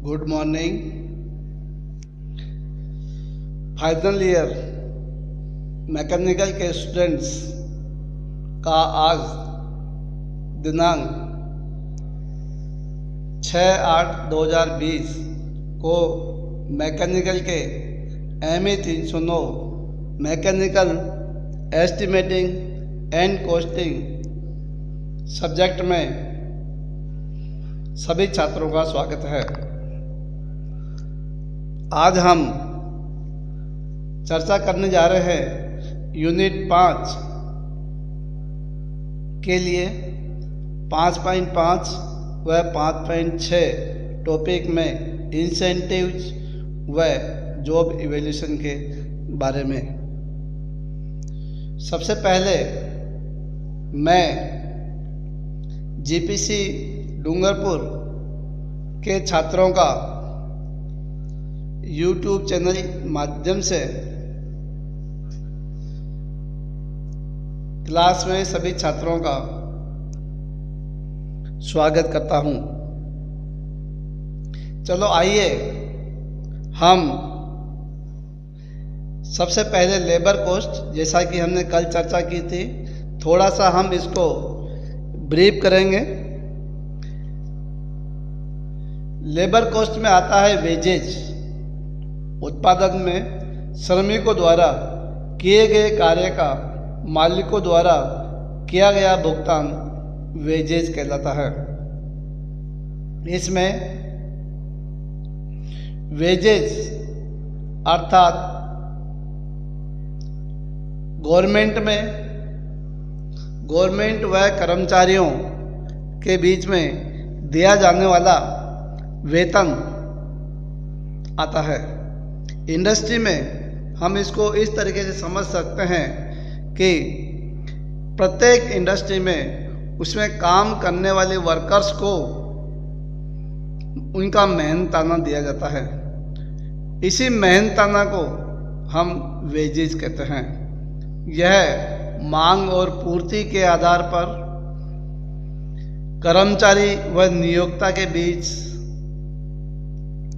Good morning. Final year mechanical के students का आज दिनांक 6/8/2020 को मैकेनिकल के ME 309 mechanical estimating and costing subject में सभी छात्रों का स्वागत है। आज हम चर्चा करने जा रहे हैं यूनिट 5 के लिए 5.5 व 5.6 टॉपिक में इंसेंटिव्स व जॉब इवैल्यूएशन के बारे में। सबसे पहले मैं GPC डूंगरपुर के छात्रों का YouTube चैनल माध्यम से क्लास में सभी छात्रों का स्वागत करता हूं। चलो आइए हम सबसे पहले लेबर कॉस्ट, जैसा कि हमने कल चर्चा की थी, थोड़ा सा हम इसको ब्रीफ करेंगे। लेबर कॉस्ट में आता है वेजेज। उत्पादन में श्रमिकों द्वारा किए गए कार्य का मालिकों द्वारा किया गया भुगतान वेजेज कहलाता है। इसमें वेजेज अर्थात गवर्नमेंट व कर्मचारियों के बीच में दिया जाने वाला वेतन आता है। इंडस्ट्री में हम इसको इस तरीके से समझ सकते हैं कि प्रत्येक इंडस्ट्री में उसमें काम करने वाले वर्कर्स को उनका मेहनताना दिया जाता है। इसी मेहनताना को हम वेजेस कहते हैं। यह मांग और पूर्ति के आधार पर कर्मचारी व नियोक्ता के बीच,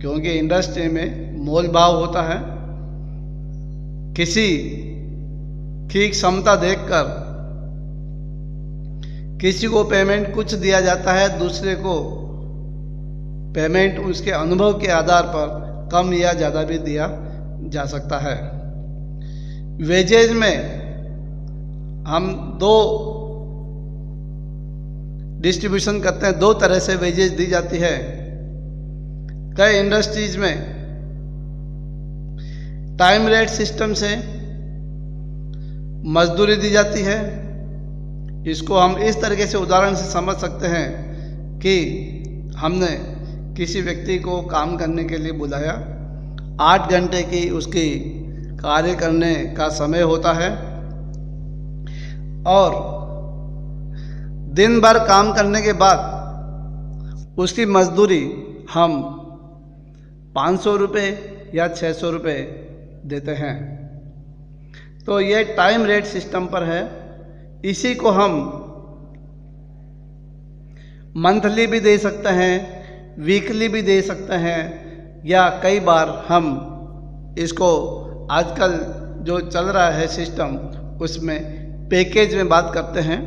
क्योंकि इंडस्ट्री में मोल भाव होता है, किसी की क्षमता देखकर किसी को पेमेंट कुछ दिया जाता है, दूसरे को पेमेंट उसके अनुभव के आधार पर कम या ज़्यादा भी दिया जा सकता है। वेजेज में हम दो डिस्ट्रीब्यूशन करते हैं, दो तरह से वेजेज दी जाती है। कई इंडस्ट्रीज में टाइम रेट सिस्टम से मजदूरी दी जाती है। इसको हम इस तरीके से उदाहरण से समझ सकते हैं कि हमने किसी व्यक्ति को काम करने के लिए बुलाया, 8 घंटे की उसकी कार्य करने का समय होता है और दिन भर काम करने के बाद उसकी मजदूरी हम 500 रुपये या 600 रुपये देते हैं। तो ये टाइम रेट सिस्टम पर है। इसी को हम मंथली भी दे सकते हैं, वीकली भी दे सकते हैं, या कई बार हम इसको आजकल जो चल रहा है सिस्टम उसमें पैकेज में बात करते हैं।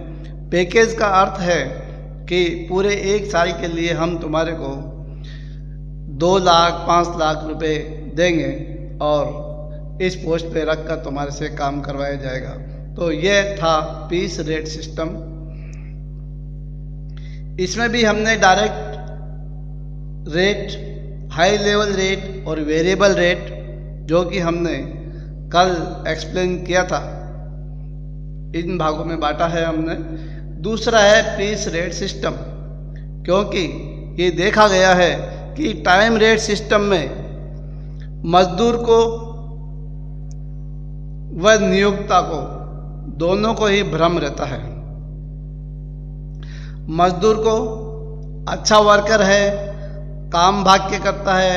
पैकेज का अर्थ है कि पूरे 1 साल के लिए हम तुम्हारे को 2 लाख 5 लाख रुपए देंगे और इस पोस्ट पे रखकर तुम्हारे से काम करवाया जाएगा। तो यह था पीस रेट सिस्टम। इसमें भी हमने direct rate, high level rate और वेरिएबल रेट, जो कि हमने कल एक्सप्लेन किया था, इन भागों में बांटा है हमने। दूसरा है पीस रेट सिस्टम, क्योंकि ये देखा गया है कि टाइम रेट सिस्टम में मजदूर को व नियोक्ता को दोनों को ही भ्रम रहता है। मजदूर को अच्छा वर्कर है, काम भाग के करता है,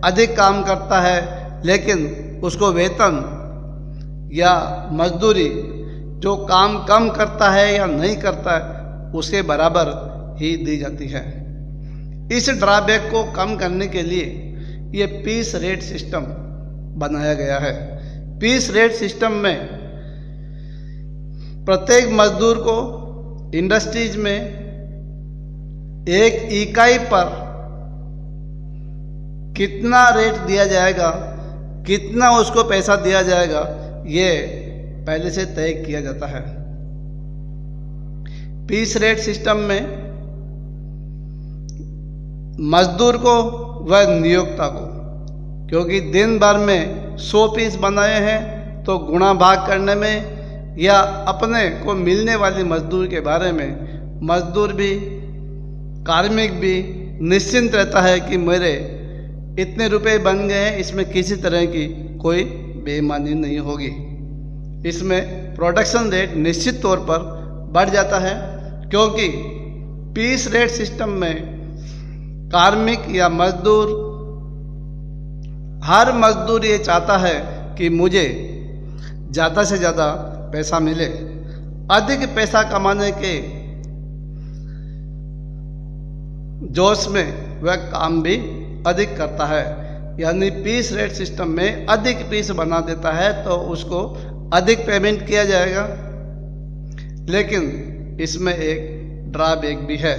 अधिक काम करता है, लेकिन उसको वेतन या मजदूरी जो काम कम करता है या नहीं करता है उसके बराबर ही दी जाती है। इस ड्रॉबैक को कम करने के लिए ये पीस रेट सिस्टम बनाया गया है। पीस रेट सिस्टम में प्रत्येक मजदूर को इंडस्ट्रीज में एक इकाई पर कितना रेट दिया जाएगा, कितना उसको पैसा दिया जाएगा, ये पहले से तय किया जाता है। पीस रेट सिस्टम में मजदूर को व नियोक्ता को, क्योंकि दिन भर में 100 पीस बनाए हैं तो गुणा भाग करने में या अपने को मिलने वाली मजदूर के बारे में मजदूर भी, कार्मिक भी निश्चिंत रहता है कि मेरे इतने रुपए बन गए हैं, इसमें किसी तरह की कोई बेईमानी नहीं होगी। इसमें प्रोडक्शन रेट निश्चित तौर पर बढ़ जाता है, क्योंकि पीस रेट सिस्टम में कार्मिक या मजदूर, हर मजदूर ये चाहता है कि मुझे ज़्यादा से ज़्यादा पैसा मिले। अधिक पैसा कमाने के जोश में वह काम भी अधिक करता है, यानी पीस रेट सिस्टम में अधिक पीस बना देता है तो उसको अधिक पेमेंट किया जाएगा। लेकिन इसमें एक ड्रॉबैक भी है।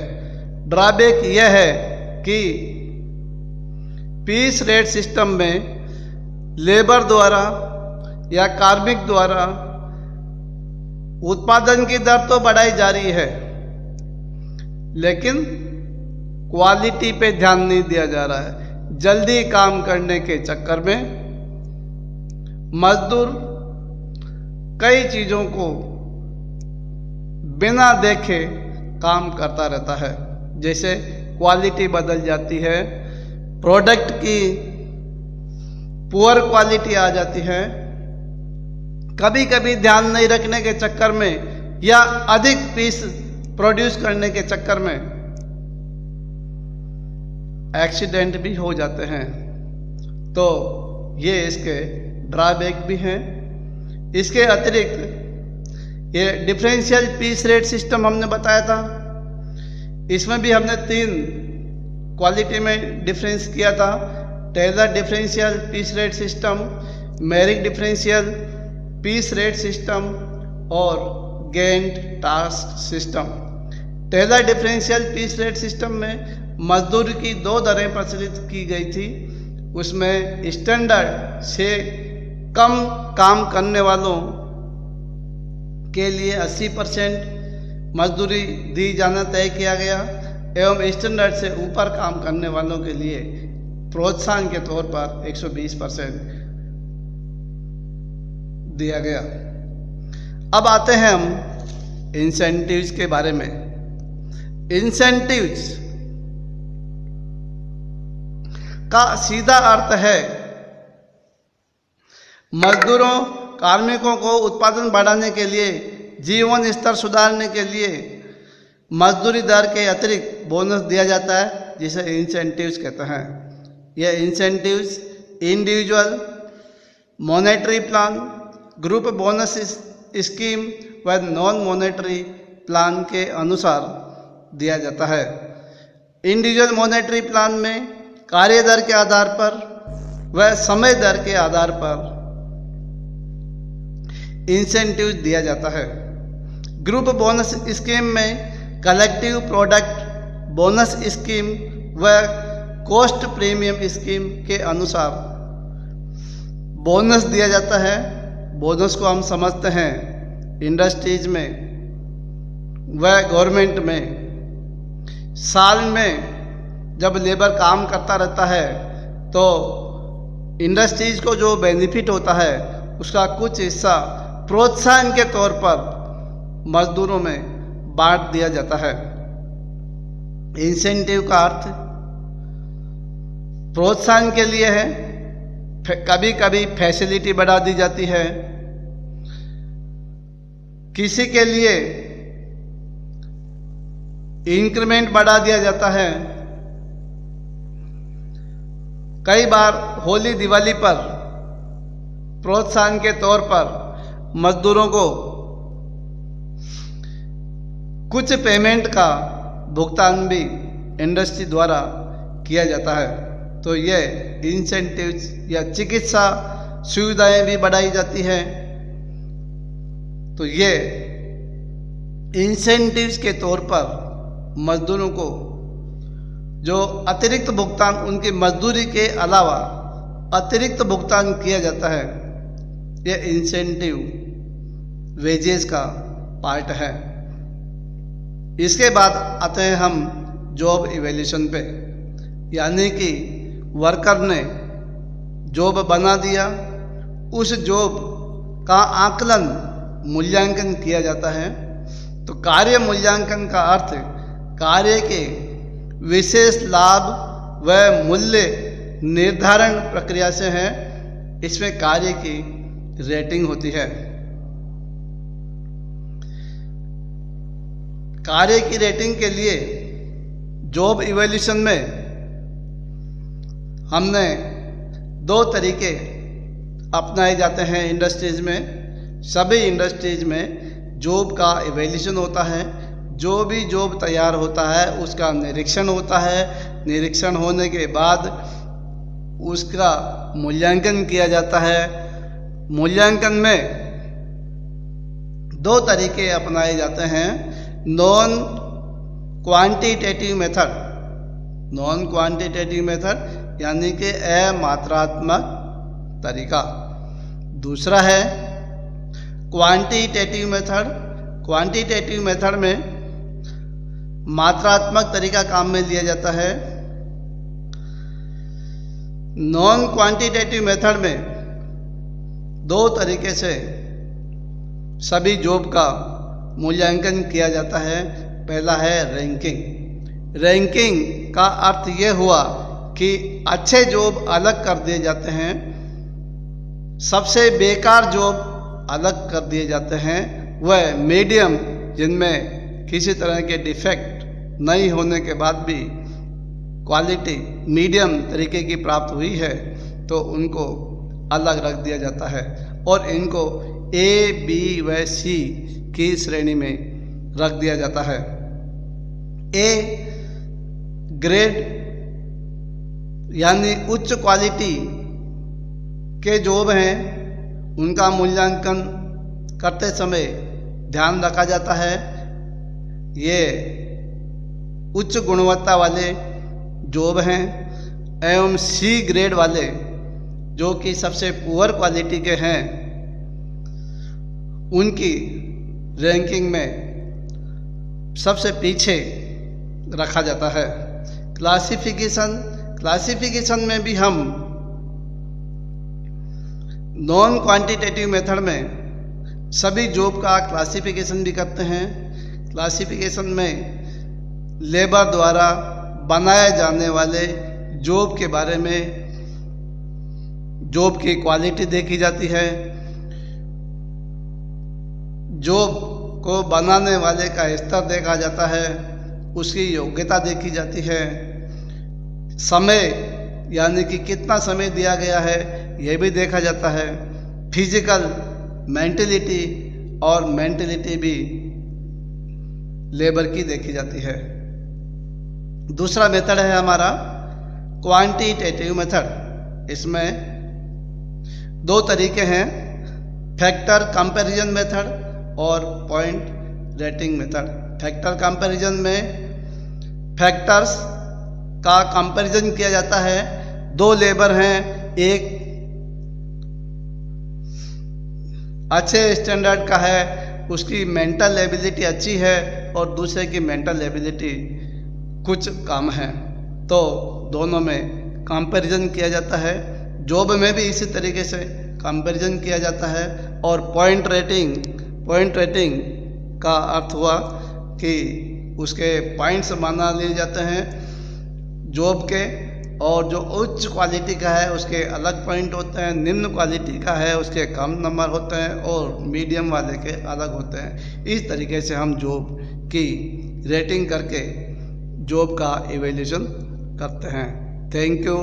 ड्रॉबैक यह है कि पीस रेट सिस्टम में लेबर द्वारा या कार्मिक द्वारा उत्पादन की दर तो बढ़ाई जा रही है, लेकिन क्वालिटी पे ध्यान नहीं दिया जा रहा है। जल्दी काम करने के चक्कर में मजदूर कई चीज़ों को बिना देखे काम करता रहता है, जैसे क्वालिटी बदल जाती है, प्रोडक्ट की पुअर क्वालिटी आ जाती है, कभी कभी ध्यान नहीं रखने के चक्कर में या अधिक पीस प्रोड्यूस करने के चक्कर में एक्सीडेंट भी हो जाते हैं। तो ये इसके ड्रॉबैक भी हैं। इसके अतिरिक्त ये डिफरेंशियल पीस रेट सिस्टम हमने बताया था, इसमें भी हमने 3 क्वालिटी में डिफरेंस किया था। Taylor differential piece rate system, merit differential piece rate system और Gantt task system. Taylor differential piece rate system में मजदूर की 2 दरें प्रचलित की गई थी। उसमें स्टैंडर्ड से कम काम करने वालों के लिए 80% मजदूरी दी जाना तय किया गया एवं स्टैंडर्ड से ऊपर काम करने वालों के लिए प्रोत्साहन के तौर पर 120% दिया गया। अब आते हैं हम इंसेंटिव्स के बारे में। इंसेंटिव्स का सीधा अर्थ है मजदूरों, कार्मिकों को उत्पादन बढ़ाने के लिए, जीवन स्तर सुधारने के लिए मजदूरी दर के अतिरिक्त बोनस दिया जाता है, जिसे इंसेंटिव्स कहते हैं। यह incentives individual monetary plan, group bonus scheme व नॉन मॉनेटरी प्लान के अनुसार दिया जाता है। इंडिविजुअल मॉनेटरी प्लान में कार्य दर के आधार पर व समय दर के आधार पर इंसेंटिव दिया जाता है। ग्रुप बोनस स्कीम में कलेक्टिव प्रोडक्ट बोनस स्कीम व कॉस्ट प्रीमियम स्कीम के अनुसार बोनस दिया जाता है। बोनस को हम समझते हैं इंडस्ट्रीज में व गवर्नमेंट में साल में जब लेबर काम करता रहता है तो इंडस्ट्रीज को जो बेनिफिट होता है उसका कुछ हिस्सा प्रोत्साहन के तौर पर मजदूरों में बांट दिया जाता है। इंसेंटिव का अर्थ प्रोत्साहन के लिए है। कभी कभी फैसिलिटी बढ़ा दी जाती है, किसी के लिए इंक्रीमेंट बढ़ा दिया जाता है। कई बार होली दिवाली पर प्रोत्साहन के तौर पर मजदूरों को कुछ पेमेंट का भुगतान भी इंडस्ट्री द्वारा किया जाता है। तो ये इंसेंटिव्स या चिकित्सा सुविधाएं भी बढ़ाई जाती है। तो ये इंसेंटिव्स के तौर पर मजदूरों को जो अतिरिक्त भुगतान, उनकी मजदूरी के अलावा अतिरिक्त भुगतान किया जाता है, ये इंसेंटिव वेजेस का पार्ट है। इसके बाद आते हैं हम जॉब इवैल्यूएशन पे, यानी कि वर्कर ने जॉब बना दिया, उस जॉब का आकलन मूल्यांकन किया जाता है। तो कार्य मूल्यांकन का अर्थ कार्य के विशेष लाभ व मूल्य निर्धारण प्रक्रिया से है। इसमें कार्य की रेटिंग होती है। कार्य की रेटिंग के लिए जॉब इवैल्यूएशन में हमने 2 तरीके अपनाए जाते हैं इंडस्ट्रीज में। सभी इंडस्ट्रीज में जॉब का इवैल्यूएशन होता है। जो भी जॉब तैयार होता है उसका निरीक्षण होता है। निरीक्षण होने के बाद उसका मूल्यांकन किया जाता है। मूल्यांकन में 2 तरीके अपनाए जाते हैं। Non quantitative method, non quantitative method यानी कि अमात्रात्मक तरीका। दूसरा है क्वांटिटेटिव मेथड। क्वांटिटेटिव मेथड में मात्रात्मक तरीका काम में लिया जाता है। नॉन क्वांटिटेटिव मेथड में 2 तरीके से सभी जॉब का मूल्यांकन किया जाता है। पहला है रैंकिंग। रैंकिंग का अर्थ यह हुआ कि अच्छे जॉब अलग कर दिए जाते हैं, सबसे बेकार जॉब अलग कर दिए जाते हैं, वह मीडियम जिनमें किसी तरह के डिफेक्ट नहीं होने के बाद भी क्वालिटी मीडियम तरीके की प्राप्त हुई है तो उनको अलग रख दिया जाता है और इनको A, B व C की श्रेणी में रख दिया जाता है। A ग्रेड यानी उच्च क्वालिटी के जॉब हैं, उनका मूल्यांकन करते समय ध्यान रखा जाता है। ये उच्च गुणवत्ता वाले जॉब हैं एवं C ग्रेड वाले जो कि सबसे पुअर क्वालिटी के हैं, उनकी रैंकिंग में सबसे पीछे रखा जाता है। क्लासिफिकेशन में भी हम नॉन क्वांटिटेटिव मेथड में सभी जॉब का क्लासिफिकेशन भी करते हैं। क्लासिफिकेशन में लेबर द्वारा बनाए जाने वाले जॉब के बारे में जॉब की क्वालिटी देखी जाती है। जॉब को बनाने वाले का स्तर देखा जाता है, उसकी योग्यता देखी जाती है। समय यानी कि कितना समय दिया गया है यह भी देखा जाता है। फिजिकल मेंटलिटी और मेंटलिटी भी लेबर की देखी जाती है। दूसरा मेथड है हमारा क्वांटिटेटिव मेथड। इसमें 2 तरीके हैं, फैक्टर कंपैरिजन मेथड और point rating method. Factor comparison में फैक्टर्स का कंपैरिजन किया जाता है। 2 लेबर हैं, एक अच्छे स्टैंडर्ड का है, उसकी मेंटल एबिलिटी अच्छी है और दूसरे की मेंटल एबिलिटी कुछ कम है, तो दोनों में कंपैरिजन किया जाता है। जॉब में भी इसी तरीके से कंपैरिजन किया जाता है। और पॉइंट रेटिंग का अर्थ हुआ कि उसके पॉइंट्स माना लिए जाते हैं जॉब के, और जो उच्च क्वालिटी का है उसके अलग पॉइंट होते हैं, निम्न क्वालिटी का है उसके कम नंबर होते हैं और मीडियम वाले के अलग होते हैं। इस तरीके से हम जॉब की रेटिंग करके जॉब का इवैल्यूएशन करते हैं। Thank you.